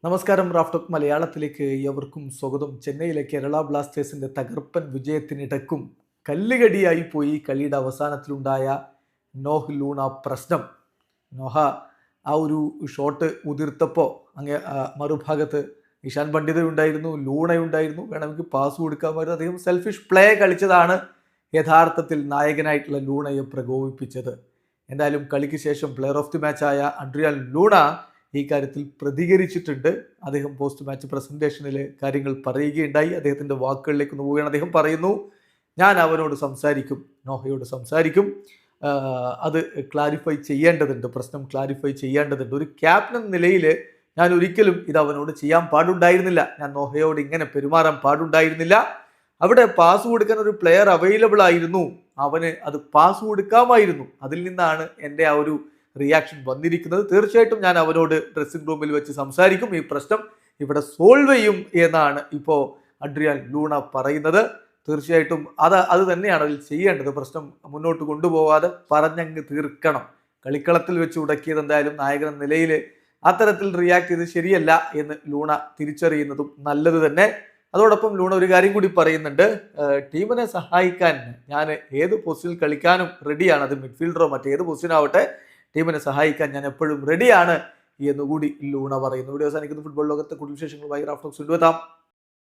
നമസ്കാരം. റാഫ്റ്റോക്ക് മലയാളത്തിലേക്ക് എവർക്കും സ്വാഗതം. ചെന്നൈയിലെ കേരള ബ്ലാസ്റ്റേഴ്സിന്റെ തകർപ്പൻ വിജയത്തിനിടക്കും കല്ലുകടിയായി പോയി കളിയുടെ അവസാനത്തിലുണ്ടായ നോഹ് ലൂണ പ്രശ്നം. നോഹ ആ ഒരു ഷോട്ട് ഉതിർത്തപ്പോൾ മറുഭാഗത്ത് ഇഷാൻ പണ്ഡിതയുണ്ടായിരുന്നു, ലൂണയുണ്ടായിരുന്നു. വേണമെങ്കിൽ പാസ് കൊടുക്കാമായിരുന്നു. അദ്ദേഹം സെൽഫിഷ് പ്ലേ കളിച്ചതാണ് യഥാർത്ഥത്തിൽ നായകനായിട്ടുള്ള ലൂണയെ പ്രകോപിപ്പിച്ചത്. എന്തായാലും കളിക്ക് ശേഷം പ്ലെയർ ഓഫ് ദി മാച്ചായ അഡ്രിയാൻ ലൂണ ഈ കാര്യത്തിൽ പ്രതികരിച്ചിട്ടുണ്ട്. അദ്ദേഹം പോസ്റ്റ് മാച്ച് പ്രസന്റേഷനിൽ കാര്യങ്ങൾ പറയുകയുണ്ടായി. അദ്ദേഹത്തിൻ്റെ വാക്കുകളിലേക്ക് ഒന്ന് പോവുകയാണ്. അദ്ദേഹം പറയുന്നു, ഞാൻ അവനോട് സംസാരിക്കും, നോഹയോട് സംസാരിക്കും, അത് ക്ലാരിഫൈ ചെയ്യേണ്ടതുണ്ട്, പ്രശ്നം ക്ലാരിഫൈ ചെയ്യേണ്ടതുണ്ട്. ഒരു ക്യാപ്റ്റൻ എന്ന നിലയിൽ ഞാൻ ഒരിക്കലും ഇത് അവനോട് ചെയ്യാൻ പാടുണ്ടായിരുന്നില്ല. ഞാൻ നോഹയോട് ഇങ്ങനെ പെരുമാറാൻ പാടുണ്ടായിരുന്നില്ല. അവിടെ പാസ് കൊടുക്കാൻ ഒരു പ്ലെയർ അവൈലബിൾ ആയിരുന്നു, അവന് അത് പാസ് കൊടുക്കാമായിരുന്നു. അതിൽ നിന്നാണ് എൻ്റെ ആ ഒരു റിയാക്ഷൻ വന്നിരിക്കുന്നത്. തീർച്ചയായിട്ടും ഞാൻ അവരോട് ഡ്രസ്സിംഗ് റൂമിൽ വെച്ച് സംസാരിക്കും, ഈ പ്രശ്നം ഇവിടെ സോൾവ് ചെയ്യും എന്നാണ് ഇപ്പോൾ അഡ്രിയാൻ ലൂണ പറയുന്നത്. തീർച്ചയായിട്ടും അത് തന്നെയാണ് അതിൽ ചെയ്യേണ്ടത്. പ്രശ്നം മുന്നോട്ട് കൊണ്ടുപോകാതെ പറഞ്ഞങ്ങ് തീർക്കണം. കളിക്കളത്തിൽ വെച്ച് ഉടക്കിയത് എന്തായാലും നായകൻ എന്ന നിലയിൽ അത്തരത്തിൽ റിയാക്ട് ചെയ്ത് ശരിയല്ല എന്ന് ലൂണ തിരിച്ചറിയുന്നതും നല്ലത് തന്നെ. അതോടൊപ്പം ലൂണ ഒരു കാര്യം കൂടി പറയുന്നുണ്ട്, ടീമിനെ സഹായിക്കാൻ ഞാൻ ഏത് പൊസിഷനിൽ കളിക്കാനും റെഡിയാണ്. അത് മിഡ്ഫീൽഡറോ മറ്റേത് പൊസിഷനാവട്ടെ, ടീമിനെ സഹായിക്കാൻ ഞാൻ എപ്പോഴും റെഡിയാണ് എന്നുകൂടി ലൂണ പറയുന്നു. വീഡിയോ അവസാനിക്കുന്ന ഫുട്ബോൾ ലോകത്തെ കൂടുതൽ വിശേഷങ്ങളുമായി റാഫ്റ്റോക്സ് കൊണ്ടുവെത്താം.